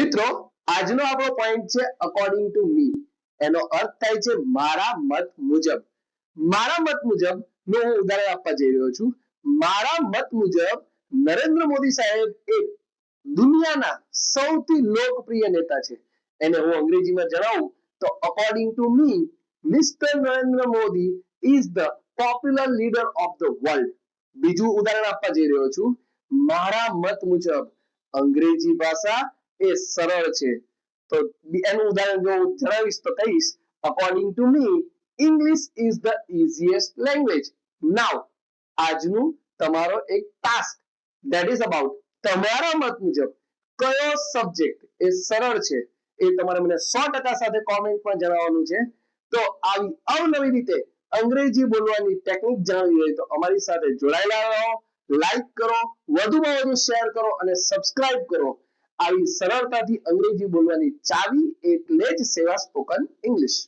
મિત્રો આજનો આપણો પોઈન્ટ છે અકોર્ડિંગ ટુ મી એનો અર્થ થાય છે મારા મત મુજબ નું હું ઉદાહરણ આપવા જઈ રહ્યો છું મારા મત મુજબ નરેન્દ્ર મોદી સાહેબ એક દુનિયાના સૌથી લોકપ્રિય નેતા છે એને હું અંગ્રેજીમાં જણાવું તો according to me mister Narendra Modi is the popular leader of the world બીજું ઉદાહરણ આપવા જઈ રહ્યો છું મારા મત મુજબ અંગ્રેજી ભાષા એ સરળ છે તો એનું ઉદાહરણ જો જણાવીશ તો કહીશ according to me English is the easiest language now આજનું તમારો એક ટાસ્ક that is about તમારા મત મુજબ કયો સબ્જેક્ટ એ સરળ છે એ તમારે મને 100% સાથે કોમેન્ટમાં જણાવવાનું છે તો આવી અવનવી રીતે અંગ્રેજી બોલવાની ટેકનિક જાણવી હોય તો અમારી સાથે જોડાયેલા રહો લાઈક કરો વધુમાં વધુ શેર કરો અને સબસ્ક્રાઇબ કરો આવી સરળતાથી અંગ્રેજી બોલવાની ચાવી એટલે જ સેવા સ્પોકન ઇંગ્લિશ